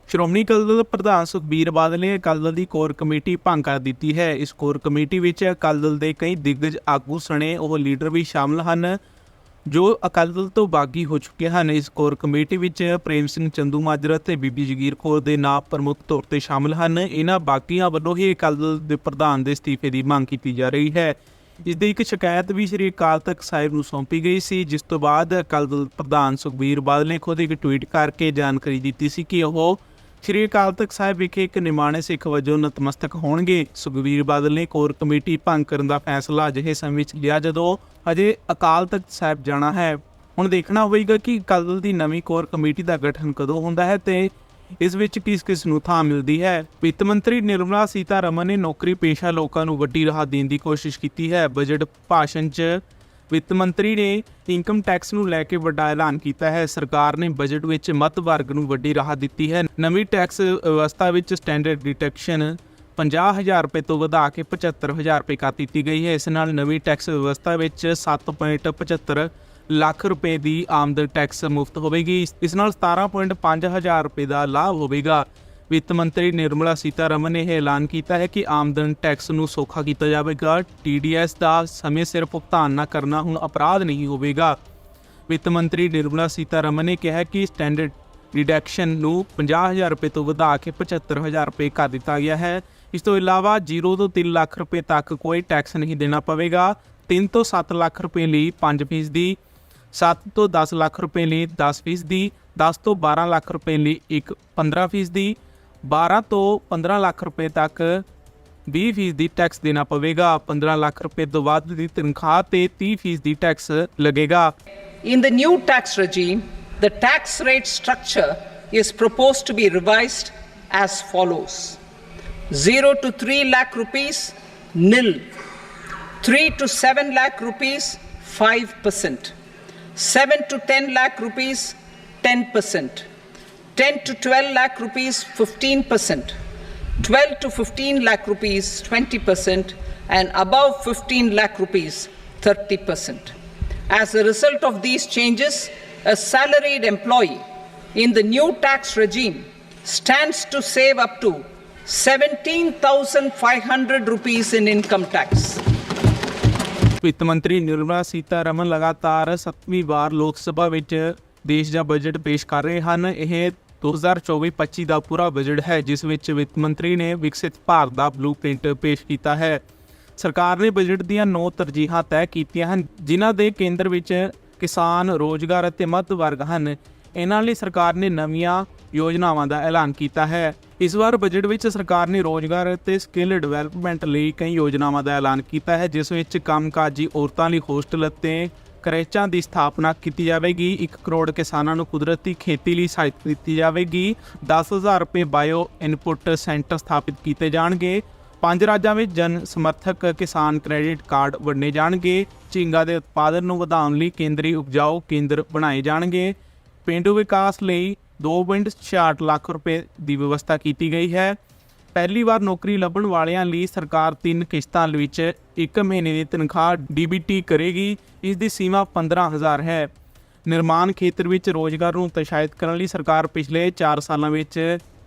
ਸ਼੍ਰੋਮਣੀ ਅਕਾਲੀ ਦਲ ਪ੍ਰਧਾਨ ਸੁਖਬੀਰ ਬਾਦਲ ਨੇ ਅਕਾਲੀ ਦਲ ਦੀ core committee ਭੰਗ ਕਰ ਦਿੱਤੀ ਹੈ। ਇਸ ਕੋਰ ਕਮੇਟੀ ਵਿੱਚ ਅਕਾਲੀ ਦਲ ਦੇ ਕਈ ਦਿੱਗਜ ਆਗੂ ਸਣੇ ਉਹ ਲੀਡਰ ਵੀ ਸ਼ਾਮਲ ਹਨ ਜੋ ਅਕਾਲੀ ਦਲ ਤੋਂ ਬਾਗੀ ਹੋ ਚੁੱਕੇ ਹਨ। ਇਸ ਕੋਰ ਕਮੇਟੀ ਵਿੱਚ ਪ੍ਰੇਮ ਸਿੰਘ ਚੰਦੂਮਾਜਰਾ ਤੇ ਬੀਬੀ ਜਗੀਰ ਕੌਰ ਦੇ ਨਾਮ ਪ੍ਰਮੁੱਖ ਤੌਰ ਤੇ ਸ਼ਾਮਲ ਹਨ। ਇਹਨਾਂ ਬਾਕੀਆਂ ਵੱਲੋਂ ਹੀ ਅਕਾਲੀ ਦਲ ਦੇ ਪ੍ਰਧਾਨ ਦੇ ਅਸਤੀਫੇ ਦੀ ਮੰਗ ਕੀਤੀ ਜਾ ਰਹੀ ਹੈ। ਇਸ ਦੀ ਇੱਕ ਸ਼ਿਕਾਇਤ ਵੀ ਸ਼੍ਰੀ ਅਕਾਲ ਤਖਤ ਸਾਹਿਬ ਨੂੰ ਸੌਂਪੀ ਗਈ ਸੀ, ਜਿਸ ਤੋਂ ਬਾਅਦ ਅਕਾਲੀ ਦਲ ਪ੍ਰਧਾਨ ਸੁਖਬੀਰ ਬਾਦਲ ਨੇ ਖੁਦ ਇੱਕ ਟਵੀਟ ਕਰਕੇ ਜਾਣਕਾਰੀ ਦਿੱਤੀ ਸੀ ਕਿ ਉਹ ਸ਼੍ਰੀ ਅਕਾਲ ਤਖਤ ਸਾਹਿਬ ਵਿਖੇ ਇੱਕ ਨਿਮਾਣੇ ਸਿੱਖ ਵਜੋਂ ਨਤਮਸਤਕ ਹੋਣਗੇ। ਸੁਖਬੀਰ ਬਾਦਲ ਨੇ ਕੋਰ ਕਮੇਟੀ ਭੰਗ ਕਰਨ ਦਾ ਫੈਸਲਾ ਅਜਿਹੇ ਸਮੇਂ ਵਿੱਚ ਲਿਆ ਜਦੋਂ ਅਜੇ ਅਕਾਲ ਤਖਤ ਸਾਹਿਬ ਜਾਣਾ ਹੈ। ਹੁਣ ਦੇਖਣਾ ਹੋਵੇਗਾ ਕਿ ਅਕਾਲੀ ਦਲ ਦੀ ਨਵੀਂ ਕੋਰ ਕਮੇਟੀ ਦਾ ਗਠਨ ਕਦੋਂ ਹੁੰਦਾ ਹੈ ਤੇ ਇਸ ਵਿੱਚ ਕਿਸ ਨੂੰ ਥਾਂ ਮਿਲਦੀ ਹੈ। ਵਿੱਤ ਮੰਤਰੀ ਨਿਰਮਲਾ ਸੀਤਾਰਮਨ ਨੇ ਨੌਕਰੀ ਪੇਸ਼ਾ ਲੋਕਾਂ ਨੂੰ ਵੱਡੀ ਰਾਹਤ ਦੇਣ ਦੀ ਕੋਸ਼ਿਸ਼ ਕੀਤੀ ਹੈ। ਬਜਟ ਭਾਸ਼ਣ 'ਚ ਵਿੱਤ ਮੰਤਰੀ ਨੇ ਇਨਕਮ ਟੈਕਸ ਨੂੰ ਲੈ ਕੇ ਵੱਡਾ ਐਲਾਨ ਕੀਤਾ ਹੈ। ਸਰਕਾਰ ਨੇ ਬਜਟ ਵਿੱਚ ਮੱਧ ਵਰਗ ਨੂੰ ਵੱਡੀ ਰਾਹਤ ਦਿੱਤੀ ਹੈ। ਨਵੀਂ ਟੈਕਸ ਵਿਵਸਥਾ ਵਿੱਚ ਸਟੈਂਡਰਡ ਡਿਡਕਸ਼ਨ 50,000 ਰੁਪਏ ਤੋਂ ਵਧਾ ਕੇ 75,000 ਰੁਪਏ ਕਰ ਦਿੱਤੀ ਗਈ ਹੈ। ਇਸ ਨਾਲ ਨਵੀਂ ਟੈਕਸ ਵਿਵਸਥਾ ਵਿੱਚ 7.75 ਲੱਖ ਰੁਪਏ ਦੀ ਆਮਦਨ ਟੈਕਸ ਮੁਫਤ ਹੋਵੇਗੀ। ਇਸ ਨਾਲ 17.5 ਹਜ਼ਾਰ ਰੁਪਏ ਦਾ ਲਾਭ ਹੋਵੇਗਾ। ਵਿੱਤ ਮੰਤਰੀ ਨਿਰਮਲਾ ਸੀਤਾਰਮਨ ਨੇ ਇਹ ਐਲਾਨ ਕੀਤਾ ਹੈ ਕਿ ਆਮਦਨ ਟੈਕਸ ਨੂੰ ਸੌਖਾ ਕੀਤਾ ਜਾਵੇਗਾ। TDS ਦਾ ਸਮੇਂ ਸਿਰ ਭੁਗਤਾਨ ਨਾ ਕਰਨਾ ਹੁਣ ਅਪਰਾਧ ਨਹੀਂ ਹੋਵੇਗਾ। ਵਿੱਤ ਮੰਤਰੀ ਨਿਰਮਲਾ ਸੀਤਾਰਮਨ ਨੇ ਕਿਹਾ ਕਿ ਸਟੈਂਡਰਡ ਡਿਡਕਸ਼ਨ ਨੂੰ 50,000 ਰੁਪਏ ਤੋਂ ਵਧਾ ਕੇ 75,000 ਰੁਪਏ ਕਰ ਦਿੱਤਾ ਗਿਆ ਹੈ। ਇਸ ਤੋਂ ਇਲਾਵਾ 0 ਤੋਂ 3 ਲੱਖ ਰੁਪਏ ਤੱਕ ਕੋਈ ਟੈਕਸ ਨਹੀਂ ਦੇਣਾ ਪਵੇਗਾ। 3 ਤੋਂ 7 ਲੱਖ ਰੁਪਏ ਲਈ 5%, 7 ਤੋਂ 10 ਲੱਖ ਰੁਪਏ ਲਈ 10%, 10 ਤੋਂ 12 ਲੱਖ ਰੁਪਏ ਲਈ 15%, 12 ਤੋਂ 15 ਲੱਖ ਰੁਪਏ ਤੱਕ 20% ਟੈਕਸ ਦੇਣਾ ਪਵੇਗਾ। 15 ਲੱਖ ਰੁਪਏ ਤੋਂ ਵੱਧ ਦੀ ਤਨਖਾਹ ਤੇ 30% ਟੈਕਸ ਲੱਗੇਗਾ। In the new tax regime, the tax rate structure is proposed to be revised as follows: 0 to 3 lakh rupees, nil; 3 to 7 lakh rupees, 5%; 7 to 10 lakh rupees, 10%; 10 to 12 lakh rupees, 15%; 12 to 15 lakh rupees, 20%; and above 15 lakh rupees, 30%. As a result of these changes, a salaried employee in the new tax regime stands to save up to 17,500 rupees in income tax. ਵਿੱਤ ਮੰਤਰੀ ਨਿਰਮਲਾ ਸੀਤਾਰਮਨ ਲਗਾਤਾਰ 7ਵੀਂ ਵਾਰ ਲੋਕ ਸਭਾ ਵਿੱਚ ਦੇਸ਼ ਦਾ budget ਪੇਸ਼ ਕਰ ਰਹੇ ਹਨ। ਇਹ 2024-25 ਦਾ ਪੂਰਾ ਬਜਟ ਹੈ, ਜਿਸ ਵਿੱਚ ਵਿੱਤ ਮੰਤਰੀ ਨੇ ਵਿਕਸਿਤ ਭਾਰਤ ਦਾ ਬਲੂਪ੍ਰਿੰਟ ਪੇਸ਼ ਕੀਤਾ ਹੈ। ਸਰਕਾਰ ਨੇ ਬਜਟ ਦੀਆਂ 9 ਤਰਜੀਹਾਂ ਤੈਅ ਕੀਤੀਆਂ ਹਨ, ਜਿਨ੍ਹਾਂ ਦੇ ਕੇਂਦਰ ਵਿੱਚ ਕਿਸਾਨ, ਰੋਜ਼ਗਾਰ ਅਤੇ ਮੱਧ ਵਰਗ ਹਨ। ਇਹਨਾਂ ਲਈ ਸਰਕਾਰ ਨੇ ਨਵੀਆਂ ਯੋਜਨਾਵਾਂ ਦਾ ਐਲਾਨ ਕੀਤਾ ਹੈ। ਇਸ ਵਾਰ ਬਜਟ ਵਿੱਚ ਸਰਕਾਰ ਨੇ ਰੋਜ਼ਗਾਰ ਅਤੇ ਸਕਿੱਲ ਡਿਵੈਲਪਮੈਂਟ ਲਈ ਕਈ ਯੋਜਨਾਵਾਂ ਦਾ ਐਲਾਨ ਕੀਤਾ ਹੈ, ਜਿਸ ਵਿੱਚ ਕੰਮਕਾਜੀ ਔਰਤਾਂ ਲਈ ਹੋਸਟਲ ਅਤੇ ਕਰੇਚਾਂ ਦੀ ਸਥਾਪਨਾ ਕੀਤੀ ਜਾਵੇਗੀ। 1 ਕਰੋੜ ਕਿਸਾਨਾਂ ਨੂੰ ਕੁਦਰਤੀ ਖੇਤੀ ਲਈ ਸਹਾਇਤਾ ਦਿੱਤੀ ਜਾਵੇਗੀ। 10,000 ਰੁਪਏ ਬਾਇਓ ਇਨਪੁੱਟ ਸੈਂਟਰ ਸਥਾਪਿਤ ਕੀਤੇ ਜਾਣਗੇ। 5 ਰਾਜਾਂ ਵਿੱਚ ਜਨ ਸਮਰਥਕ ਕਿਸਾਨ ਕ੍ਰੈਡਿਟ ਕਾਰਡ ਵੰਡੇ ਜਾਣਗੇ। ਝੀਂਗਾ ਦੇ ਉਤਪਾਦਨ ਨੂੰ ਵਧਾਉਣ ਲਈ ਕੇਂਦਰੀ ਉਪਜਾਊ ਕੇਂਦਰ ਬਣਾਏ ਜਾਣਗੇ। ਪੇਂਡੂ ਵਿਕਾਸ ਲਈ 2.66 ਲੱਖ ਰੁਪਏ ਦੀ ਵਿਵਸਥਾ ਕੀਤੀ ਗਈ ਹੈ। ਪਹਿਲੀ ਵਾਰ ਨੌਕਰੀ ਲੱਭਣ ਵਾਲਿਆਂ ਲਈ ਸਰਕਾਰ 3 ਕਿਸ਼ਤਾਂ ਵਿੱਚ 1 ਮਹੀਨੇ ਦੀ ਤਨਖਾਹ DBT ਕਰੇਗੀ। ਇਸ ਦੀ ਸੀਮਾ 15,000 ਹੈ। ਨਿਰਮਾਣ ਖੇਤਰ ਵਿੱਚ ਰੋਜ਼ਗਾਰ ਨੂੰ ਉਤਸ਼ਾਹਿਤ ਕਰਨ ਲਈ ਸਰਕਾਰ ਪਿਛਲੇ 4 ਸਾਲਾਂ ਵਿੱਚ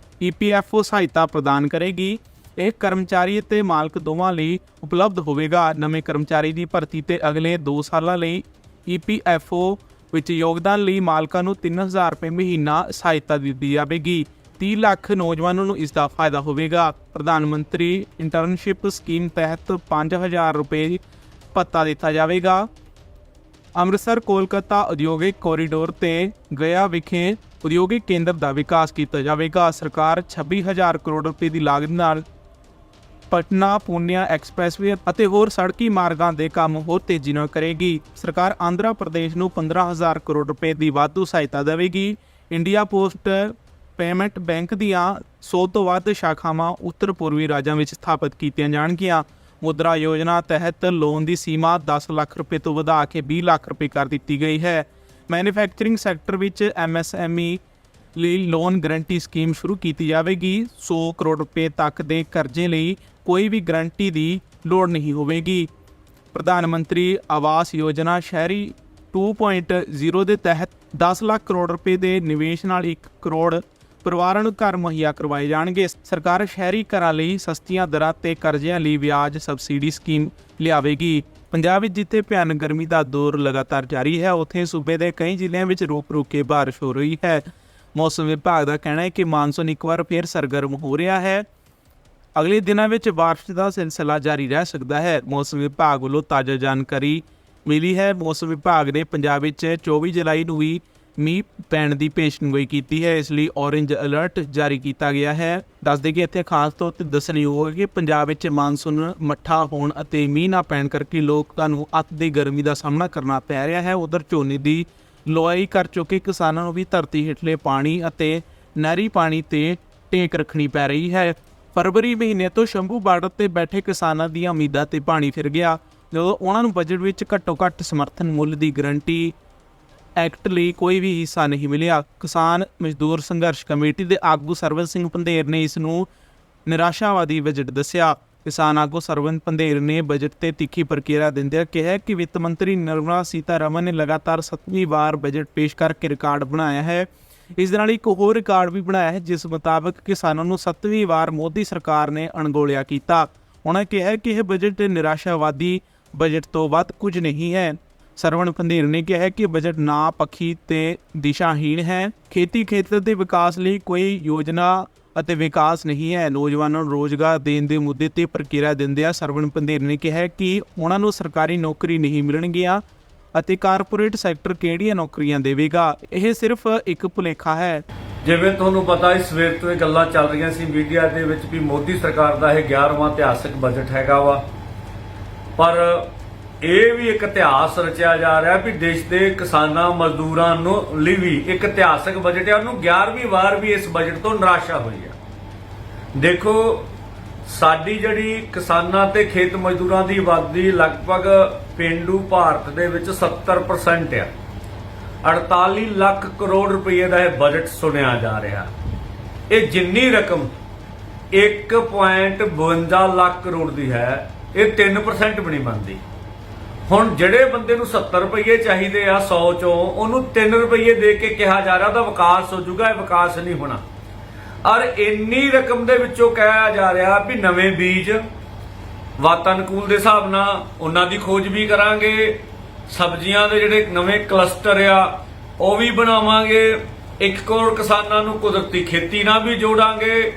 EPFO ਸਹਾਇਤਾ ਪ੍ਰਦਾਨ ਕਰੇਗੀ। ਇਹ ਕਰਮਚਾਰੀ ਅਤੇ ਮਾਲਕ ਦੋਵਾਂ ਲਈ ਉਪਲਬਧ ਹੋਵੇਗਾ। ਨਵੇਂ ਕਰਮਚਾਰੀ ਦੀ ਭਰਤੀ ਤੇ ਅਗਲੇ 2 ਸਾਲਾਂ ਲਈ EPFO ਵਿੱਚ ਯੋਗਦਾਨ ਲਈ ਮਾਲਕਾਂ ਨੂੰ 3,000 ਰੁਪਏ ਮਹੀਨਾ ਸਹਾਇਤਾ ਦਿੱਤੀ ਜਾਵੇਗੀ। 30 ਲੱਖ ਨੌਜਵਾਨਾਂ ਨੂੰ ਇਸ ਦਾ ਫਾਇਦਾ ਹੋਵੇਗਾ। ਪ੍ਰਧਾਨ ਮੰਤਰੀ ਇੰਟਰਨਸ਼ਿਪ ਸਕੀਮ ਤਹਿਤ 5,000 ਰੁਪਏ ਭੱਤਾ ਦਿੱਤਾ ਜਾਵੇਗਾ। ਅੰਮ੍ਰਿਤਸਰ ਕੋਲਕਾਤਾ ਉਦਯੋਗਿਕ ਕੋਰੀਡੋਰ ਤੇ ਗਿਆ ਵਿਖੇ ਉਦਯੋਗਿਕ ਕੇਂਦਰ ਦਾ ਵਿਕਾਸ ਕੀਤਾ ਜਾਵੇਗਾ। ਸਰਕਾਰ 26,000 ਕਰੋੜ ਰੁਪਏ ਦੀ ਲਾਗਤ ਨਾਲ ਪਟਨਾ ਪੂਨੀਆ ਐਕਸਪ੍ਰੈਸਵੇ ਅਤੇ ਹੋਰ ਸੜਕੀ ਮਾਰਗਾਂ ਦੇ ਕੰਮ ਹੋਰ ਤੇਜ਼ੀ ਨਾਲ ਕਰੇਗੀ। ਸਰਕਾਰ ਆਂਧਰਾ ਪ੍ਰਦੇਸ਼ ਨੂੰ 15,000 ਕਰੋੜ ਰੁਪਏ ਦੀ ਵਾਧੂ ਸਹਾਇਤਾ ਦੇਵੇਗੀ। ਇੰਡੀਆ ਪੋਸਟ ਪੇਮੈਂਟ ਬੈਂਕ ਦੀਆਂ 100 ਤੋਂ ਵੱਧ ਸ਼ਾਖਾਵਾਂ ਉੱਤਰ ਪੂਰਬੀ ਰਾਜਾਂ ਵਿੱਚ ਸਥਾਪਿਤ ਕੀਤੀਆਂ ਜਾਣਗੀਆਂ। ਮੁਦਰਾ ਯੋਜਨਾ ਤਹਿਤ ਲੋਨ ਦੀ ਸੀਮਾ 10 ਲੱਖ ਰੁਪਏ ਤੋਂ ਵਧਾ ਕੇ 20 ਲੱਖ ਰੁਪਏ ਕਰ ਦਿੱਤੀ ਗਈ ਹੈ। ਮੈਨੂਫੈਕਚਰਿੰਗ ਸੈਕਟਰ ਵਿੱਚ MSME ਲਈ ਲੋਨ ਗਰੰਟੀ ਸਕੀਮ ਸ਼ੁਰੂ ਕੀਤੀ ਜਾਵੇਗੀ। 100 ਕਰੋੜ ਰੁਪਏ ਤੱਕ ਦੇ ਕਰਜ਼ੇ ਲਈ ਕੋਈ ਵੀ ਗਰੰਟੀ ਦੀ ਲੋੜ ਨਹੀਂ ਹੋਵੇਗੀ। ਪ੍ਰਧਾਨ ਮੰਤਰੀ ਆਵਾਸ ਯੋਜਨਾ ਸ਼ਹਿਰੀ 2.0 ਦੇ ਤਹਿਤ 10 ਲੱਖ ਕਰੋੜ ਰੁਪਏ ਦੇ ਨਿਵੇਸ਼ ਨਾਲ 1 ਕਰੋੜ ਪਰਿਵਾਰਾਂ ਨੂੰ ਘਰ ਮੁਹੱਈਆ ਕਰਵਾਏ ਜਾਣਗੇ। ਸਰਕਾਰ ਸ਼ਹਿਰੀ ਘਰਾਂ ਲਈ ਸਸਤੀਆਂ ਦਰਾਂ ਤੇ ਕਰਜ਼ਿਆਂ ਲਈ ਵਿਆਜ ਸਬਸਿਡੀ ਸਕੀਮ ਲਿਆਵੇਗੀ। ਪੰਜਾਬ ਵਿੱਚ ਜਿੱਥੇ ਭਿਆਨਕ ਗਰਮੀ ਦਾ ਦੌਰ ਲਗਾਤਾਰ ਜਾਰੀ ਹੈ, ਉੱਥੇ ਸੂਬੇ ਦੇ ਕਈ ਜ਼ਿਲ੍ਹਿਆਂ ਵਿੱਚ ਰੁਕ-ਰੁਕ ਕੇ ਬਾਰਿਸ਼ ਹੋ ਰਹੀ ਹੈ। ਮੌਸਮ ਵਿਭਾਗ ਦਾ ਕਹਿਣਾ ਹੈ ਕਿ ਮਾਨਸੂਨ ਇੱਕ ਵਾਰ ਫਿਰ ਸਰਗਰਮ ਹੋ ਰਿਹਾ ਹੈ। ਅਗਲੇ ਦਿਨਾਂ ਵਿੱਚ ਬਾਰਿਸ਼ ਦਾ ਸਿਲਸਿਲਾ ਜਾਰੀ ਰਹਿ ਸਕਦਾ ਹੈ। ਮੌਸਮ ਵਿਭਾਗ ਵੱਲੋਂ ਤਾਜ਼ਾ ਜਾਣਕਾਰੀ ਮਿਲੀ ਹੈ। ਮੌਸਮ ਵਿਭਾਗ ਨੇ ਪੰਜਾਬ ਵਿੱਚ 24 ਜੁਲਾਈ ਨੂੰ ਵੀ ਮੀਂਹ ਪੈਣ ਦੀ ਪੇਸ਼ੀਨਗੋਈ ਕੀਤੀ ਹੈ। ਇਸ ਲਈ ਔਰੇਂਜ ਅਲਰਟ ਜਾਰੀ ਕੀਤਾ ਗਿਆ ਹੈ। ਦੱਸਦੇ ਕਿ ਇੱਥੇ ਖਾਸ ਤੌਰ ਤੇ ਦੱਸਣਯੋਗ ਹੈ ਕਿ ਪੰਜਾਬ ਵਿੱਚ ਮਾਨਸੂਨ ਮੱਠਾ ਹੋਣ ਅਤੇ ਮੀਂਹ ਨਾ ਪੈਣ ਕਰਕੇ ਲੋਕਾਂ ਨੂੰ ਅੱਤ ਦੀ ਗਰਮੀ ਦਾ ਸਾਹਮਣਾ ਕਰਨਾ ਪੈ ਰਿਹਾ ਹੈ। ਉਧਰ ਝੋਨੇ ਦੀ ਲੁਆਈ ਕਰ ਚੁੱਕੇ ਕਿਸਾਨਾਂ ਨੂੰ ਵੀ ਧਰਤੀ ਹੇਠਲੇ ਪਾਣੀ ਅਤੇ ਨਹਿਰੀ ਪਾਣੀ ਤੇ ਟੇਕ ਰੱਖਣੀ ਪੈ ਰਹੀ ਹੈ। ਫਰਵਰੀ ਮਹੀਨੇ ਤੋਂ ਸ਼ੰਭੂ ਬਾਰਡਰ ਤੇ ਬੈਠੇ ਕਿਸਾਨਾਂ ਦੀਆਂ ਉਮੀਦਾਂ ਤੇ ਪਾਣੀ ਫਿਰ ਗਿਆ, ਜਦੋਂ ਉਹਨਾਂ ਨੂੰ ਬਜਟ ਵਿੱਚ ਘੱਟੋ ਘੱਟ ਸਮਰਥਨ ਮੁੱਲ ਦੀ ਗਰੰਟੀ ਐਕਟ ਲਈ ਕੋਈ ਵੀ ਹਿੱਸਾ ਨਹੀਂ ਮਿਲਿਆ। ਕਿਸਾਨ ਮਜ਼ਦੂਰ ਸੰਘਰਸ਼ ਕਮੇਟੀ ਦੇ ਆਗੂ ਸਰਵਨ ਸਿੰਘ ਪੰਧੇਰ ਨੇ ਇਸ ਨੂੰ ਨਿਰਾਸ਼ਾਵਾਦੀ ਬਜਟ ਦੱਸਿਆ। ਕਿਸਾਨ ਆਗੂ ਸਰਵਨ ਪੰਧੇਰ ਨੇ ਬਜਟ ਤੇ ਤਿੱਖੀ ਪ੍ਰਤੀਕਿਰਿਆ ਦਿੰਦਿਆਂ ਕਿਹਾ ਕਿ ਵਿੱਤ ਮੰਤਰੀ ਨਿਰਮਲਾ ਸੀਤਾਰਮਨ ਨੇ ਲਗਾਤਾਰ 7ਵੀਂ ਵਾਰ ਬਜਟ ਪੇਸ਼ ਕਰਕੇ ਰਿਕਾਰਡ ਬਣਾਇਆ ਹੈ। ਇਸ ਦੇ ਨਾਲ ਇੱਕ ਹੋਰ ਰਿਕਾਰਡ ਵੀ ਬਣਾਇਆ ਹੈ, ਜਿਸ ਮੁਤਾਬਕ ਕਿਸਾਨਾਂ ਨੂੰ 7ਵੀਂ ਵਾਰ ਮੋਦੀ ਸਰਕਾਰ ਨੇ ਅਣਗੌਲਿਆ ਕੀਤਾ। ਉਹਨਾਂ ਕਿਹਾ ਕਿ ਇਹ ਬਜਟ ਨਿਰਾਸ਼ਾਵਾਦੀ ਬਜਟ ਤੋਂ ਵੱਧ ਕੁਝ ਨਹੀਂ ਹੈ। ਸਰਵਣ ਪੰਧੇਰ ਨੇ ਕਿਹਾ ਕਿ ਬਜਟ ਨਾ ਪੱਖੀ ਤੇ ਦਿਸ਼ਾਹੀਣ ਹੈ। ਖੇਤੀ ਖੇਤਰ ਦੇ ਵਿਕਾਸ ਲਈ ਕੋਈ ਯੋਜਨਾ ਅਤੇ ਵਿਕਾਸ ਨਹੀਂ ਹੈ। ਨੌਜਵਾਨਾਂ ਨੂੰ ਰੋਜ਼ਗਾਰ ਦੇਣ ਦੇ ਮੁੱਦੇ ਤੇ ਪ੍ਰਤੀਕਿਰਿਆ ਦਿੰਦਿਆਂ ਸਰਵਣ ਪੰਧੇਰ ਨੇ ਕਿਹਾ ਕਿ ਉਹਨਾਂ ਨੂੰ ਸਰਕਾਰੀ ਨੌਕਰੀ ਨਹੀਂ ਮਿਲਣਗੀਆਂ ਅਤੇ ਕਾਰਪੋਰੇਟ ਸੈਕਟਰ ਕਿਹੜੀਆਂ ਨੌਕਰੀਆਂ ਦੇਵੇਗਾ। ਇਹ ਸਿਰਫ ਇੱਕ ਭੁਲੇਖਾ ਹੈ। ਜਿਵੇਂ ਤੁਹਾਨੂੰ ਪਤਾ ਇਸ ਸਵੇਰ ਤੋਂ ਇਹ ਗੱਲਾਂ ਚੱਲ ਰਹੀਆਂ ਸੀ ਮੀਡੀਆ ਦੇ ਵਿੱਚ ਵੀ ਮੋਦੀ ਸਰਕਾਰ ਦਾ ਇਹ 11ਵਾਂ ਇਤਿਹਾਸਕ ਬਜਟ ਹੈਗਾ ਵਾ, ਪਰ ਇਹ ਵੀ ਇੱਕ ਇਤਿਹਾਸ ਰਚਿਆ ਜਾ ਰਿਹਾ ਵੀ ਦੇਸ਼ ਦੇ ਕਿਸਾਨਾਂ ਮਜ਼ਦੂਰਾਂ ਨੂੰ ਲਈ ਵੀ ਇੱਕ ਇਤਿਹਾਸਕ ਬਜਟ ਹੈ। ਉਹਨੂੰ 11ਵੀਂ ਵਾਰ ਵੀ ਇਸ ਬਜਟ ਤੋਂ ਨਿਰਾਸ਼ਾ ਹੋਈ ਹੈ। ਦੇਖੋ, ਸਾਡੀ ਜਿਹੜੀ ਕਿਸਾਨਾਂ ਤੇ ਖੇਤ ਮਜ਼ਦੂਰਾਂ ਦੀ ਆਬਾਦੀ ਲਗਭਗ ਪੇਂਡੂ ਭਾਰਤ ਦੇ ਵਿੱਚ 70% ਆ। 48 ਲੱਖ ਕਰੋੜ ਰੁਪਏ ਦਾ ਇਹ ਬਜਟ ਸੁਣਿਆ ਜਾ ਰਿਹਾ। ਇਹ ਜਿੰਨੀ ਰਕਮ 1.52 ਲੱਖ ਕਰੋੜ ਦੀ ਹੈ, ਇਹ 3% ਵੀ ਨਹੀਂ ਬਣਦੀ। ਹੁਣ ਜਿਹੜੇ ਬੰਦੇ ਨੂੰ 70 ਰੁਪਏ ਚਾਹੀਦੇ ਆ 100 ਚੋਂ, ਉਹਨੂੰ 3 ਰੁਪਏ ਦੇ ਕੇ ਕਿਹਾ ਜਾ ਰਿਹਾ ਉਹਦਾ ਵਿਕਾਸ ਹੋ ਜਾਊਗਾ। ਇਹ ਵਿਕਾਸ ਨਹੀਂ ਹੋਣਾ। ਔਰ ਇੰਨੀ ਰਕਮ ਦੇ ਵਿੱਚੋਂ ਕਿਹਾ ਜਾ ਰਿਹਾ ਵੀ ਨਵੇਂ ਬੀਜ ਵਾਤਾਨਕੂਲ ਦੇ ਹਿਸਾਬ ਨਾਲ ਉਹਨਾਂ ਦੀ ਖੋਜ ਵੀ ਕਰਾਂਗੇ, ਸਬਜ਼ੀਆਂ ਦੇ ਜਿਹੜੇ ਨਵੇਂ ਕਲਸਟਰ ਆ ਉਹ ਵੀ ਬਣਾਵਾਂਗੇ, 1 ਕਰੋੜ ਕਿਸਾਨਾਂ ਨੂੰ ਕੁਦਰਤੀ ਖੇਤੀ ਨਾਲ ਵੀ ਜੋੜਾਂਗੇ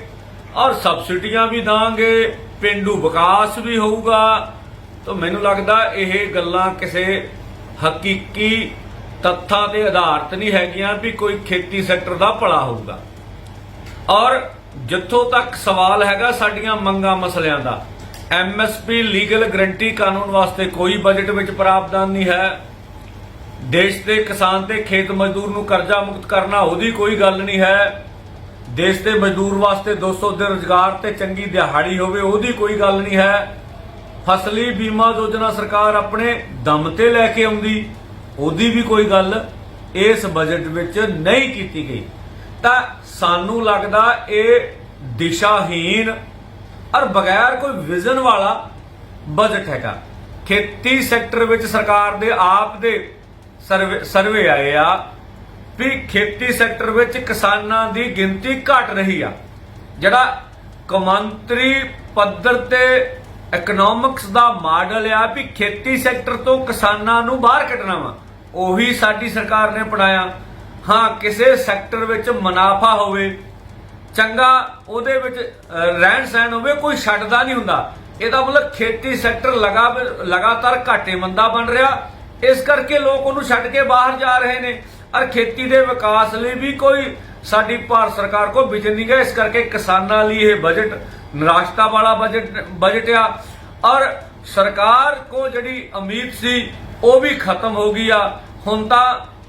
ਔਰ ਸਬਸਿਡੀਆਂ ਵੀ ਦਾਂਗੇ, ਪਿੰਡੂ ਵਿਕਾਸ ਵੀ ਹੋਊਗਾ। ਤਾਂ ਮੈਨੂੰ ਲੱਗਦਾ ਇਹ ਗੱਲਾਂ ਕਿਸੇ ਹਕੀਕੀ ਤੱਥਾਂ ਤੇ ਆਧਾਰਿਤ ਨਹੀਂ ਹੈਗੀਆਂ ਵੀ ਕੋਈ ਖੇਤੀ ਸੈਕਟਰ ਦਾ ਭਲਾ ਹੋਊਗਾ। ਔਰ ਜਿੱਥੋਂ ਤੱਕ ਸਵਾਲ ਹੈਗਾ ਸਾਡੀਆਂ ਮੰਗਾਂ ਮਸਲਿਆਂ ਦਾ, MSP ਲੀਗਲ ਗਰੰਟੀ ਕਾਨੂੰਨ ਵਾਸਤੇ ਕੋਈ ਬਜਟ ਵਿੱਚ ਪ੍ਰਾਵਧਾਨ ਨਹੀਂ ਹੈ। ਦੇਸ਼ ਦੇ ਕਿਸਾਨ ਤੇ ਖੇਤ ਮਜ਼ਦੂਰ ਨੂੰ ਕਰਜ਼ਾ ਮੁਕਤ ਕਰਨਾ, ਉਹਦੀ ਕੋਈ ਗੱਲ ਨਹੀਂ ਹੈ। ਦੇਸ਼ ਦੇ ਮਜ਼ਦੂਰ ਵਾਸਤੇ 200 ਦਿਨ ਰੁਜ਼ਗਾਰ ਤੇ ਚੰਗੀ ਦਿਹਾੜੀ ਹੋਵੇ, ਉਹਦੀ ਕੋਈ ਗੱਲ ਨਹੀਂ ਹੈ। ਫਸਲੀ ਬੀਮਾ ਯੋਜਨਾ ਸਰਕਾਰ ਆਪਣੇ ਦਮ ਤੇ ਲੈ ਕੇ ਆਉਂਦੀ, ਉਹਦੀ ਵੀ ਕੋਈ ਗੱਲ ਇਸ ਬਜਟ ਵਿੱਚ ਨਹੀਂ ਕੀਤੀ ਗਈ। ਤਾਂ ਸਾਨੂੰ ਲੱਗਦਾ ਇਹ ਦਿਸ਼ਾਹੀਨ ਔਰ ਬਗੈਰ ਕੋਈ ਵਿਜ਼ਨ ਵਾਲਾ ਬਜਟ ਹੈਗਾ। ਖੇਤੀ ਸੈਕਟਰ ਵਿੱਚ ਸਰਕਾਰ ਦੇ ਆਪ ਦੇ ਸਰਵੇ ਆਏ ਆ ਵੀ ਖੇਤੀ ਸੈਕਟਰ ਵਿੱਚ ਕਿਸਾਨਾਂ ਦੀ ਗਿਣਤੀ ਘਟ ਰਹੀ ਆ। ਜਿਹੜਾ ਕੌਮਾਂਤਰੀ ਪੱਧਰ ਤੇ ਇਕਨੋਮਿਕਸ ਦਾ ਮਾਡਲ ਆ ਵੀ ਖੇਤੀ ਸੈਕਟਰ ਤੋਂ ਕਿਸਾਨਾਂ ਨੂੰ ਬਾਹਰ ਕੱਢਣਾ ਵਾ, ਉਹੀ ਸਾਡੀ ਸਰਕਾਰ ਨੇ ਅਪਣਾਇਆ। ਹਾਂ, ਕਿਸੇ ਸੈਕਟਰ ਵਿੱਚ ਮੁਨਾਫਾ ਹੋਵੇ, ਚੰਗਾ ਉਹਦੇ ਵਿੱਚ ਰਹਿਣ ਸਹਿਣ ਹੋਵੇ, ਕੋਈ ਛੱਡਦਾ ਨਹੀਂ ਹੁੰਦਾ। ਇਹਦਾ ਮਤਲਬ ਖੇਤੀ ਸੈਕਟਰ ਲਗਾਤਾਰ ਘਾਟੇ ਮੰਦਾ ਬਣ ਰਿਹਾ, ਇਸ ਕਰਕੇ ਲੋਕ ਉਹਨੂੰ ਛੱਡ ਕੇ ਬਾਹਰ ਜਾ ਰਹੇ ਨੇ। ਔਰ ਖੇਤੀ ਦੇ ਵਿਕਾਸ ਲਈ ਵੀ ਕੋਈ ਸਾਡੀ ਭਾਰਤ ਸਰਕਾਰ ਕੋਲ ਵਿਜ਼ਨ ਨਹੀਂ ਹੈ। ਇਸ ਕਰਕੇ ਕਿਸਾਨਾਂ ਲਈ ਇਹ ਬਜਟ ਨਿਰਾਸ਼ਤਾ ਵਾਲਾ ਬਜਟ ਆ। ਔਰ ਸਰਕਾਰ ਕੋ ਜਿਹੜੀ ਉਮੀਦ ਸੀ ਉਹ ਵੀ ਖਤਮ ਹੋ ਗਈ ਆ। ਹੁਣ ਤਾਂ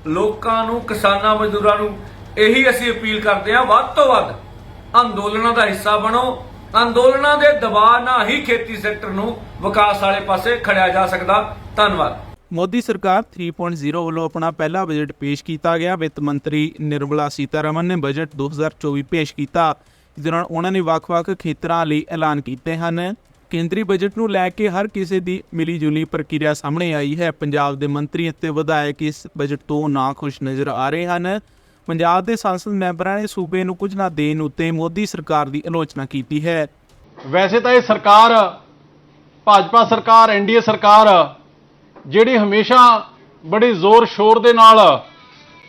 ਲੋਕਾਂ ਨੂੰ, ਕਿਸਾਨਾਂ ਮਜ਼ਦੂਰਾਂ ਨੂੰ ਇਹੀ ਅਸੀਂ ਅਪੀਲ ਕਰਦੇ ਹਾਂ, ਵੱਧ ਤੋਂ ਵੱਧ ਅੰਦੋਲਨਾਂ ਦਾ ਹਿੱਸਾ ਬਣੋ। ਅੰਦੋਲਨਾਂ ਦੇ ਦਬਾਅ ਨਾਲ ਹੀ ਖੇਤੀ ਸੈਕਟਰ ਨੂੰ ਵਿਕਾਸ ਵਾਲੇ ਪਾਸੇ ਖੜਿਆ ਜਾ ਸਕਦਾ। ਧੰਨਵਾਦ। ਮੋਦੀ ਸਰਕਾਰ 3.0 ਵੱਲੋਂ ਆਪਣਾ ਪਹਿਲਾ ਬਜਟ ਪੇਸ਼ ਕੀਤਾ ਗਿਆ। ਵਿੱਤ ਮੰਤਰੀ ਨਿਰਮਲਾ ਸੀਤਾਰਮਨ ਨੇ ਬਜਟ 2024 ਪੇਸ਼ ਕੀਤਾ। ਇਸ ਦੌਰਾਨ ਉਹਨਾਂ ਨੇ ਵੱਖ-ਵੱਖ ਖੇਤਰਾਂ ਲਈ ਐਲਾਨ ਕੀਤੇ ਹਨ। ਕੇਂਦਰੀ ਬਜਟ ਨੂੰ ਲੈ ਕੇ ਹਰ ਕਿਸੇ ਦੀ ਮਿਲੀ ਜੁਲੀ ਪ੍ਰਕਿਰਿਆ ਸਾਹਮਣੇ ਆਈ ਹੈ। ਪੰਜਾਬ ਦੇ ਮੰਤਰੀ ਅਤੇ ਵਿਧਾਇਕ ਇਸ ਬਜਟ ਤੋਂ ਨਾਖੁਸ਼ ਨਜ਼ਰ ਆ ਰਹੇ ਹਨ। ਪੰਜਾਬ ਦੇ ਸੰਸਦ ਮੈਂਬਰਾਂ ਨੇ ਸੂਬੇ ਨੂੰ ਕੁਝ ਨਾ ਦੇਣ ਉੱਤੇ ਮੋਦੀ ਸਰਕਾਰ ਦੀ ਆਲੋਚਨਾ ਕੀਤੀ ਹੈ। ਵੈਸੇ ਤਾਂ ਇਹ ਸਰਕਾਰ ਭਾਜਪਾ ਸਰਕਾਰ ਐਨਡੀਏ ਸਰਕਾਰ ਜਿਹੜੀ ਹਮੇਸ਼ਾ ਬੜੀ ਜ਼ੋਰ ਸ਼ੋਰ ਦੇ ਨਾਲ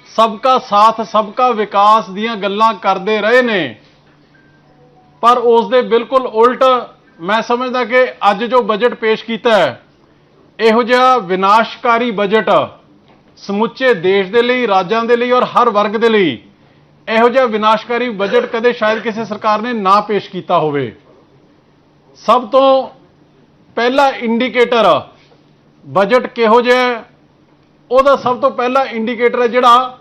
ਸਬਕਾ ਸਾਥ ਸਬਕਾ ਵਿਕਾਸ ਦੀਆਂ ਗੱਲਾਂ ਕਰਦੇ ਰਹੇ ਨੇ, ਪਰ ਉਸ ਦੇ ਬਿਲਕੁਲ ਉਲਟ ਮੈਂ ਸਮਝਦਾ ਕਿ ਅੱਜ ਜੋ ਬਜਟ ਪੇਸ਼ ਕੀਤਾ ਹੈ, ਇਹੋ ਜਿਹਾ ਵਿਨਾਸ਼ਕਾਰੀ ਬਜਟ ਸਮੁੱਚੇ ਦੇਸ਼ ਦੇ ਲਈ, ਰਾਜਾਂ ਦੇ ਲਈ ਔਰ ਹਰ ਵਰਗ ਦੇ ਲਈ ਇਹੋ ਜਿਹਾ ਵਿਨਾਸ਼ਕਾਰੀ ਬਜਟ ਕਦੇ ਸ਼ਾਇਦ ਕਿਸੇ ਸਰਕਾਰ ਨੇ ਨਾ ਪੇਸ਼ ਕੀਤਾ ਹੋਵੇ। ਸਭ ਤੋਂ ਪਹਿਲਾ ਇੰਡੀਕੇਟਰ ਬਜਟ ਕਿਹੋ ਜਿਹਾ, ਉਹਦਾ ਸਭ ਤੋਂ ਪਹਿਲਾ ਇੰਡੀਕੇਟਰ ਹੈ ਜਿਹੜਾ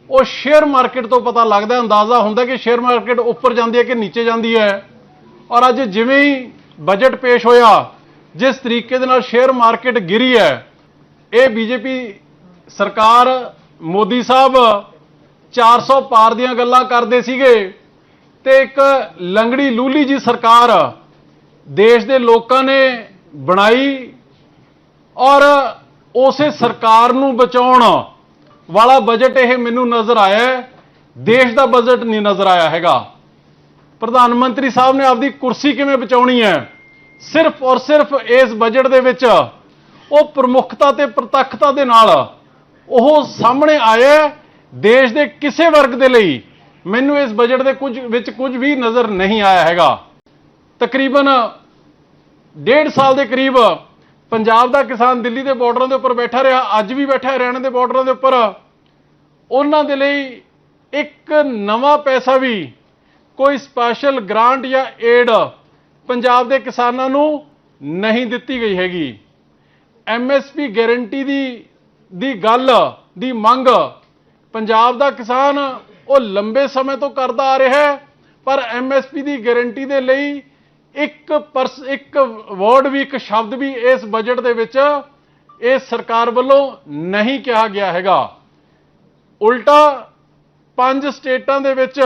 ਉਹ ਸ਼ੇਅਰ ਮਾਰਕੀਟ ਤੋਂ ਪਤਾ ਲੱਗਦਾ, ਅੰਦਾਜ਼ਾ ਹੁੰਦਾ ਕਿ ਸ਼ੇਅਰ ਮਾਰਕੀਟ ਉੱਪਰ ਜਾਂਦੀ ਹੈ ਕਿ ਨੀਚੇ ਜਾਂਦੀ ਹੈ। ਔਰ ਅੱਜ ਜਿਵੇਂ ਹੀ ਬਜਟ ਪੇਸ਼ ਹੋਇਆ, ਜਿਸ ਤਰੀਕੇ ਦੇ ਨਾਲ ਸ਼ੇਅਰ ਮਾਰਕੀਟ ਗਿਰੀ ਹੈ, ਇਹ ਬੀਜੇਪੀ ਸਰਕਾਰ ਮੋਦੀ ਸਾਹਿਬ 400 ਪਾਰ ਦੀਆਂ ਗੱਲਾਂ ਕਰਦੇ ਸੀਗੇ ਤੇ ਇੱਕ ਲੰਗੜੀ ਲੂਲੀ ਜੀ ਸਰਕਾਰ ਦੇਸ਼ ਦੇ ਲੋਕਾਂ ਨੇ ਬਣਾਈ ਔਰ ਉਸੇ ਸਰਕਾਰ ਨੂੰ ਬਚਾਉਣ ਵਾਲਾ ਬਜਟ ਇਹ ਮੈਨੂੰ ਨਜ਼ਰ ਆਇਆ ਹੈ। ਦੇਸ਼ ਦਾ ਬਜਟ ਨਹੀਂ ਨਜ਼ਰ ਆਇਆ ਹੈਗਾ। ਪ੍ਰਧਾਨ ਮੰਤਰੀ ਸਾਹਿਬ ਨੇ ਆਪਦੀ ਕੁਰਸੀ ਕਿਵੇਂ ਬਚਾਉਣੀ ਹੈ, ਸਿਰਫ ਔਰ ਸਿਰਫ ਇਸ ਬਜਟ ਦੇ ਵਿੱਚ ਉਹ ਪ੍ਰਮੁੱਖਤਾ ਤੇ ਪ੍ਰਤੱਖਤਾ ਦੇ ਨਾਲ ਉਹ ਸਾਹਮਣੇ ਆਇਆ। ਦੇਸ਼ ਦੇ ਕਿਸੇ ਵਰਗ ਦੇ ਲਈ ਮੈਨੂੰ ਇਸ ਬਜਟ ਦੇ ਕੁਝ ਵੀ ਨਜ਼ਰ ਨਹੀਂ ਆਇਆ ਹੈਗਾ। ਤਕਰੀਬਨ 1.5 ਸਾਲ ਦੇ ਕਰੀਬ ਪੰਜਾਬ ਦਾ ਕਿਸਾਨ ਦਿੱਲੀ ਦੇ ਬਾਰਡਰਾਂ ਦੇ ਉੱਪਰ ਬੈਠਾ ਰਿਹਾ, ਅੱਜ ਵੀ ਬੈਠਾ ਹਰਿਆਣਾ ਦੇ ਬਾਰਡਰਾਂ ਦੇ ਉੱਪਰ। ਉਹਨਾਂ ਦੇ ਲਈ ਇੱਕ ਨਵਾਂ ਪੈਸਾ ਵੀ, ਕੋਈ ਸਪੈਸ਼ਲ ਗ੍ਰਾਂਟ ਜਾਂ ਏਡ ਪੰਜਾਬ ਦੇ ਕਿਸਾਨਾਂ ਨੂੰ ਨਹੀਂ ਦਿੱਤੀ ਗਈ ਹੈਗੀ। ਐਮਐਸਪੀ ਗਾਰੰਟੀ ਦੀ ਗੱਲ ਦੀ ਮੰਗ ਪੰਜਾਬ ਦਾ ਕਿਸਾਨ ਉਹ ਲੰਬੇ ਸਮੇਂ ਤੋਂ ਕਰਦਾ ਆ ਰਿਹਾ ਹੈ, ਪਰ ਐਮਐਸਪੀ ਦੀ ਗਾਰੰਟੀ ਦੇ ਲਈ ਇੱਕ ਵਰਡ ਵੀ, ਇੱਕ ਸ਼ਬਦ ਵੀ ਇਸ ਬਜਟ ਦੇ ਵਿੱਚ ਇਸ ਸਰਕਾਰ ਵੱਲੋਂ ਨਹੀਂ ਕਿਹਾ ਗਿਆ ਹੈਗਾ। ਉਲਟਾ 5 ਸਟੇਟਾਂ ਦੇ ਵਿੱਚ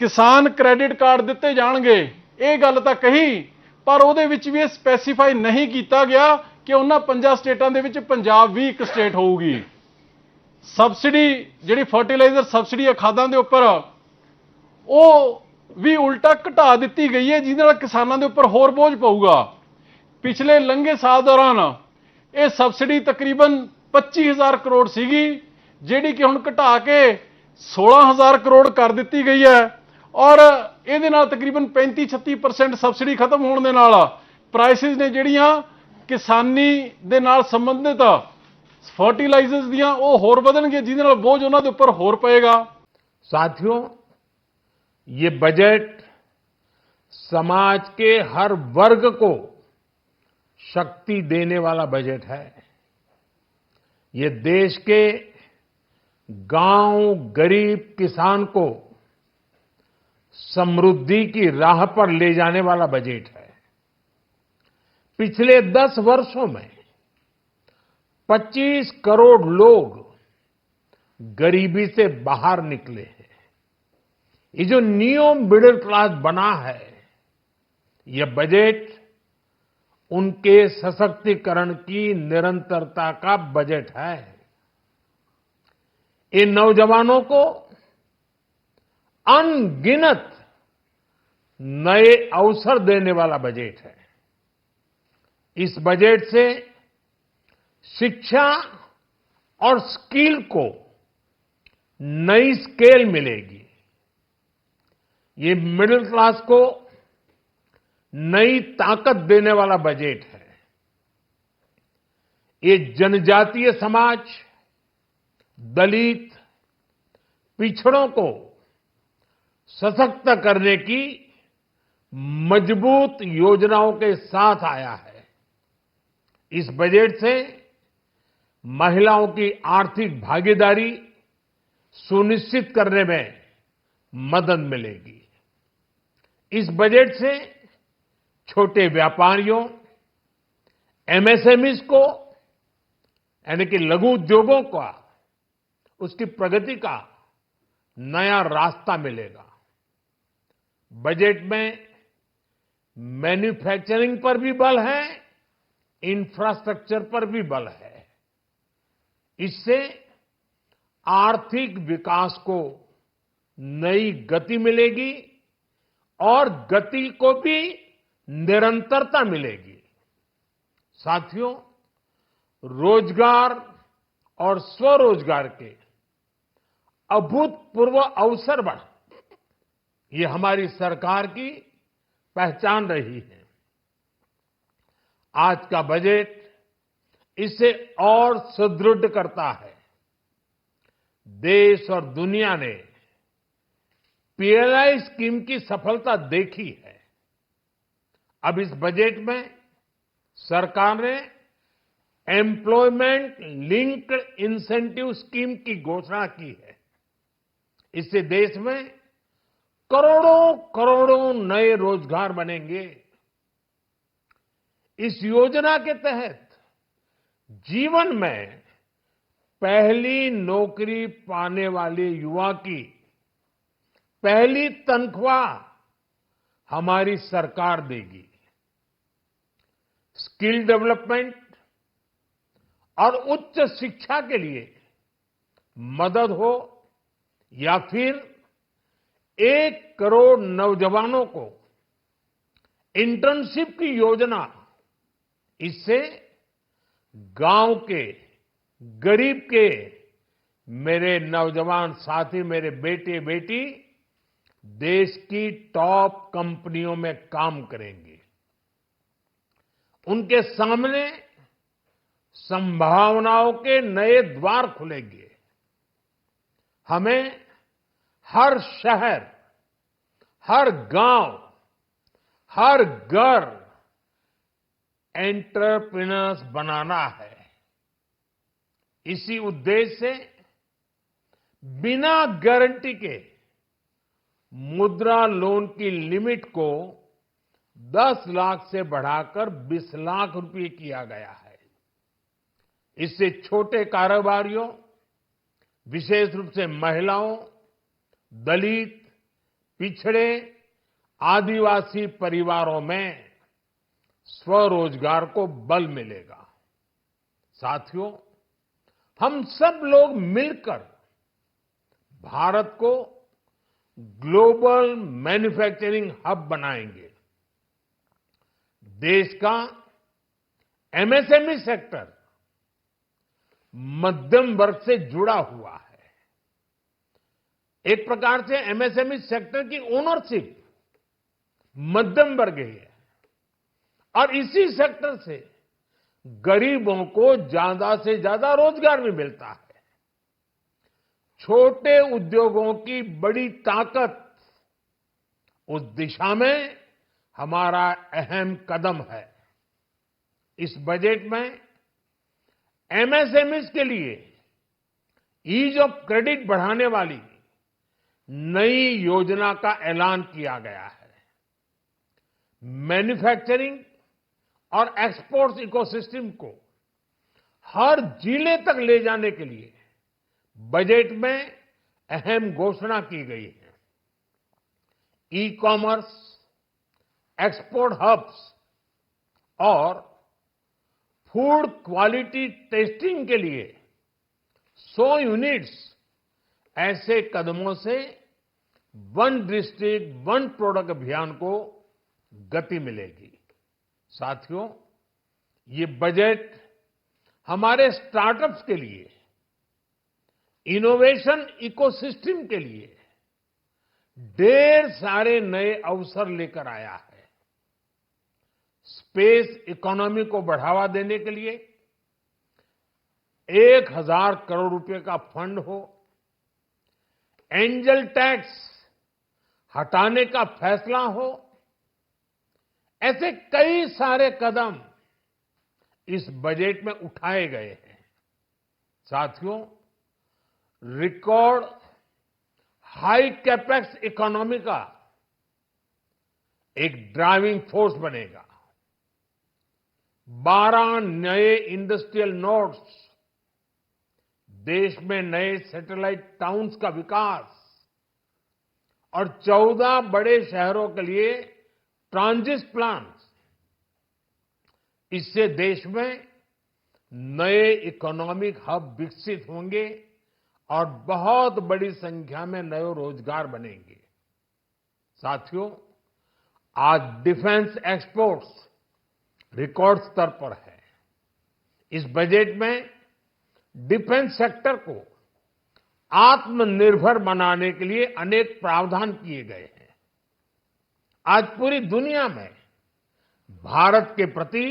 ਕਿਸਾਨ ਕ੍ਰੈਡਿਟ ਕਾਰਡ ਦਿੱਤੇ ਜਾਣਗੇ, ਇਹ ਗੱਲ ਤਾਂ ਕਹੀ, ਪਰ ਉਹਦੇ ਵਿੱਚ ਵੀ ਇਹ ਸਪੈਸੀਫਾਈ ਨਹੀਂ ਕੀਤਾ ਗਿਆ ਕਿ ਉਹਨਾਂ 5 ਸਟੇਟਾਂ ਦੇ ਵਿੱਚ ਪੰਜਾਬ ਵੀ ਇੱਕ ਸਟੇਟ ਹੋਊਗੀ। ਸਬਸਿਡੀ ਜਿਹੜੀ ਫਰਟੀਲਾਈਜ਼ਰ ਸਬਸਿਡੀ ਹੈ ਖਾਦਾਂ ਦੇ ਉੱਪਰ, ਉਹ ਵੀ ਉਲਟਾ ਘਟਾ ਦਿੱਤੀ ਗਈ ਹੈ, ਜਿਹਦੇ ਨਾਲ ਕਿਸਾਨਾਂ ਦੇ ਉੱਪਰ ਹੋਰ ਬੋਝ ਪਊਗਾ। ਪਿਛਲੇ ਲੰਘੇ ਸਾਲ ਦੌਰਾਨ ਇਹ ਸਬਸਿਡੀ ਤਕਰੀਬਨ 25,000 ਕਰੋੜ ਸੀਗੀ, ਜਿਹੜੀ ਕਿ ਹੁਣ ਘਟਾ ਕੇ 16,000 ਕਰੋੜ ਕਰ ਦਿੱਤੀ ਗਈ ਹੈ। ਔਰ ਇਹਦੇ ਨਾਲ ਤਕਰੀਬਨ 35-36% ਸਬਸਿਡੀ ਖਤਮ ਹੋਣ ਦੇ ਨਾਲ ਪ੍ਰਾਈਸਿਸ ਨੇ ਜਿਹੜੀਆਂ ਕਿਸਾਨੀ ਦੇ ਨਾਲ ਸੰਬੰਧਿਤ ਫਰਟੀਲਾਈਜ਼ਰਸ ਦੀਆਂ ਉਹ ਹੋਰ ਵਧਣਗੇ, ਜਿਹਦੇ ਨਾਲ ਬੋਝ ਉਹਨਾਂ ਦੇ ਉੱਪਰ ਹੋਰ ਪਏਗਾ। साथियों, ये बजट समाज के हर वर्ग को शक्ति देने वाला बजट है। ये देश के गांव गरीब किसान को समृद्धि की राह पर ले जाने वाला बजट है। पिछले 10 वर्षों में 25 करोड़ लोग गरीबी से बाहर निकले हैं। ये जो न्यू मिडिल क्लास बना है, यह बजट उनके सशक्तिकरण की निरंतरता का बजट है। इन नौजवानों को अनगिनत नए अवसर देने वाला बजट है। इस बजट से शिक्षा और स्किल को नई स्केल मिलेगी। ये मिडिल क्लास को नई ताकत देने वाला बजट है। ये जनजातीय समाज, दलित, पिछड़ों को सशक्त करने की मजबूत योजनाओं के साथ आया है। इस बजट से महिलाओं की आर्थिक भागीदारी सुनिश्चित करने में मदद मिलेगी। इस बजट से छोटे व्यापारियों, एमएसएमईज को, यानी कि लघु उद्योगों का, उसकी प्रगति का नया रास्ता मिलेगा। बजट में मैन्युफैक्चरिंग पर भी बल है, इंफ्रास्ट्रक्चर पर भी बल है। इससे आर्थिक विकास को नई गति मिलेगी और गति को भी निरंतरता मिलेगी। साथियों, रोजगार और स्वरोजगार के अभूतपूर्व अवसर बढ़, ये हमारी सरकार की पहचान रही है। आज का बजट इसे और सुदृढ़ करता है। देश और दुनिया ने पीएलआई स्कीम की सफलता देखी है। अब इस बजट में सरकार ने एम्प्लॉयमेंट लिंक्ड इंसेंटिव स्कीम की घोषणा की है। इससे देश में करोड़ों करोड़ों नए रोजगार बनेंगे। इस योजना के तहत जीवन में पहली नौकरी पाने वाले युवा की पहली तनख्वाह हमारी सरकार देगी। स्किल डेवलपमेंट और उच्च शिक्षा के लिए मदद हो या फिर 1 करोड़ नौजवानों को इंटर्नशिप की योजना, इससे गांव के गरीब के मेरे नौजवान साथी, मेरे बेटे बेटी देश की टॉप कंपनियों में काम करेंगे। उनके सामने संभावनाओं के नए द्वार खुलेंगे। हमें हर शहर, हर गांव, हर घर एंटरप्रेन्योर्स बनाना है। इसी उद्देश्य से बिना गारंटी के मुद्रा लोन की लिमिट को 10 लाख से बढ़ाकर 20 लाख रुपए किया गया है। इससे छोटे कारोबारियों, विशेष रूप से महिलाओं, दलित, पिछड़े, आदिवासी परिवारों में स्वरोजगार को बल मिलेगा। साथियों, हम सब लोग मिलकर भारत को ग्लोबल मैन्युफैक्चरिंग हब बनाएंगे। देश का एमएसएमई सेक्टर मध्यम वर्ग से जुड़ा हुआ है। एक प्रकार से एमएसएमई सेक्टर की ओनरशिप मध्यम वर्ग ही है और इसी सेक्टर से गरीबों को ज्यादा से ज्यादा रोजगार भी मिलता है। छोटे उद्योगों की बड़ी ताकत, उस दिशा में हमारा अहम कदम है। इस बजट में एमएसएमईज के लिए ईज ऑफ क्रेडिट बढ़ाने वाली नई योजना का ऐलान किया गया है। मैन्युफैक्चरिंग और एक्सपोर्ट्स इकोसिस्टम को हर जिले तक ले जाने के लिए बजट में अहम घोषणा की गई है। ई कॉमर्स, एक्सपोर्ट हब्स और फूड क्वालिटी टेस्टिंग के लिए 100 यूनिट्स, ऐसे कदमों से वन डिस्ट्रिक्ट वन प्रोडक्ट अभियान को गति मिलेगी। साथियों, ये बजट हमारे स्टार्टअप्स के लिए, इनोवेशन इकोसिस्टम के लिए ढेर सारे नए अवसर लेकर आया है। स्पेस इकोनॉमी को बढ़ावा देने के लिए 1000 करोड़ रुपए का फंड हो, एंजल टैक्स हटाने का फैसला हो, ऐसे कई सारे कदम इस बजट में उठाए गए हैं। साथियों, रिकॉर्ड हाई कैपेक्स इकोनॉमी का एक ड्राइविंग फोर्स बनेगा। 12 नए इंडस्ट्रियल नोड्स, देश में नए सैटेलाइट टाउन्स का विकास और 14 बड़े शहरों के लिए ट्रांजिट प्लान्स, इससे देश में नए इकोनॉमिक हब विकसित होंगे और बहुत बड़ी संख्या में नए रोजगार बनेंगे। साथियों, आज डिफेंस एक्सपोर्ट्स रिकॉर्ड स्तर पर है। इस बजट में डिफेंस सेक्टर को आत्मनिर्भर बनाने के लिए अनेक प्रावधान किए गए हैं। आज पूरी दुनिया में भारत के प्रति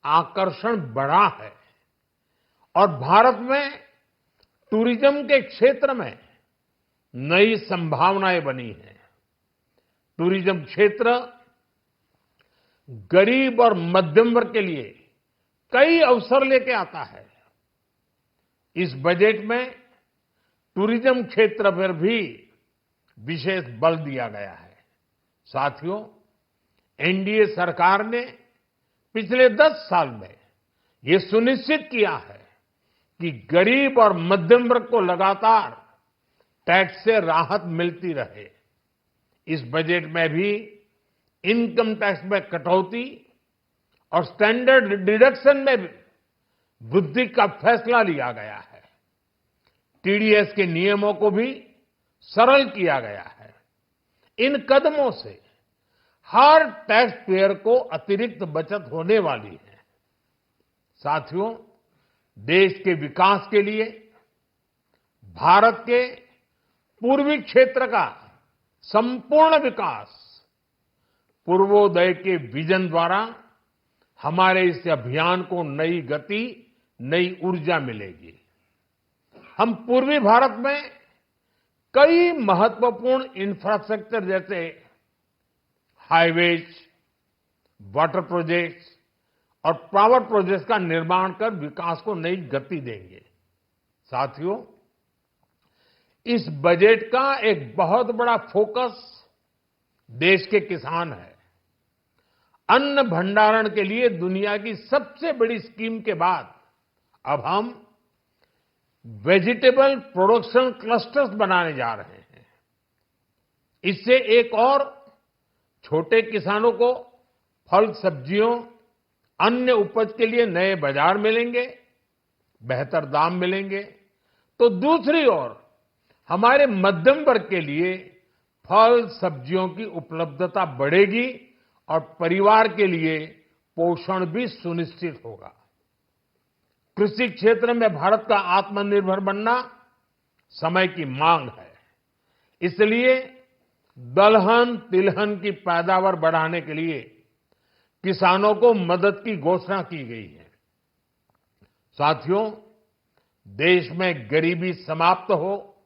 आकर्षण बढ़ा है और भारत में टूरिज्म के क्षेत्र में नई संभावनाएं बनी हैं। टूरिज्म क्षेत्र गरीब और मध्यम वर्ग के लिए कई अवसर लेके आता है। इस बजट में टूरिज्म क्षेत्र पर भी विशेष बल दिया गया है। साथियों, एनडीए सरकार ने पिछले 10 साल में ये सुनिश्चित किया है कि गरीब और मध्यम वर्ग को लगातार टैक्स से राहत मिलती रहे। इस बजट में भी इनकम टैक्स में कटौती और स्टैंडर्ड डिडक्शन में भी वृद्धि का फैसला लिया गया है। टीडीएस के नियमों को भी सरल किया गया है। इन कदमों से हर टैक्स पेयर को अतिरिक्त बचत होने वाली है। साथियों, देश के विकास के लिए भारत के पूर्वी क्षेत्र का संपूर्ण विकास पूर्वोदय के विजन द्वारा हमारे इस अभियान को नई गति, नई ऊर्जा मिलेगी। हम पूर्वी भारत में कई महत्वपूर्ण इंफ्रास्ट्रक्चर जैसे हाईवेज, वाटर प्रोजेक्ट्स और पावर प्रोजेक्ट्स का निर्माण कर विकास को नई गति देंगे। साथियों, इस बजट का एक बहुत बड़ा फोकस देश के किसान है। अन्न भंडारण के लिए दुनिया की सबसे बड़ी स्कीम के बाद अब हम वेजिटेबल प्रोडक्शन क्लस्टर्स बनाने जा रहे हैं। इससे एक और छोटे किसानों को फल, सब्जियों, अन्य उपज के लिए नए बाजार मिलेंगे, बेहतर दाम मिलेंगे। तो दूसरी ओर हमारे मध्यम वर्ग के लिए फल, सब्जियों की उपलब्धता बढ़ेगी और परिवार के लिए पोषण भी सुनिश्चित होगा। कृषि क्षेत्र में भारत का आत्मनिर्भर बनना समय की मांग है। इसलिए दलहन, तिलहन की पैदावार बढ़ाने के लिए किसानों को मदद की घोषणा की गई है। साथियों, देश में गरीबी समाप्त हो,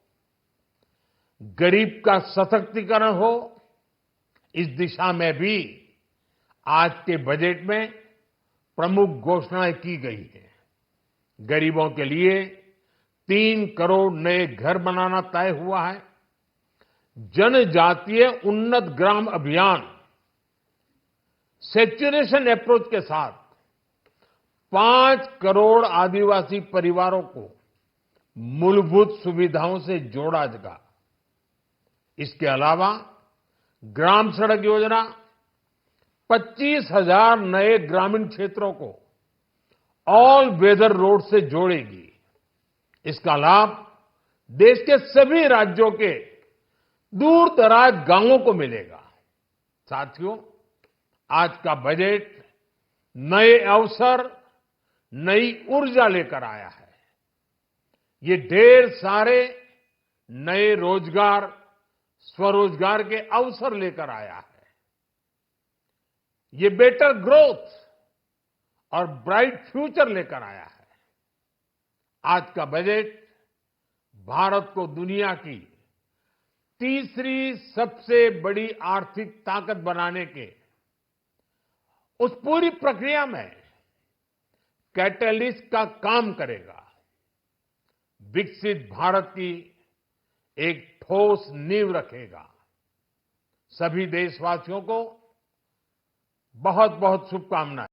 गरीब का सशक्तिकरण हो, इस दिशा में भी आज के बजट में प्रमुख घोषणाएं की गई हैं। गरीबों के लिए 3 करोड़ नए घर बनाना तय हुआ है। जनजातीय उन्नत ग्राम अभियान सैचुरेशन अप्रोच के साथ 5 करोड़ आदिवासी परिवारों को मूलभूत सुविधाओं से जोड़ा जाएगा। इसके अलावा ग्राम सड़क योजना 25,000 नए ग्रामीण क्षेत्रों को ऑल वेदर रोड से जोड़ेगी। इसका लाभ देश के सभी राज्यों के दूर दराज गांवों को मिलेगा। साथियों, आज का बजट नए अवसर, नई ऊर्जा लेकर आया है। ये ढेर सारे नए रोजगार, स्वरोजगार के अवसर लेकर आया है। ये बेटर ग्रोथ और ब्राइट फ्यूचर लेकर आया है। आज का बजट भारत को दुनिया की तीसरी सबसे बड़ी आर्थिक ताकत बनाने के उस पूरी प्रक्रिया में कैटलिस्ट का काम करेगा। विकसित भारत की एक ठोस नींव रखेगा। सभी देशवासियों को बहुत बहुत शुभकामनाएं।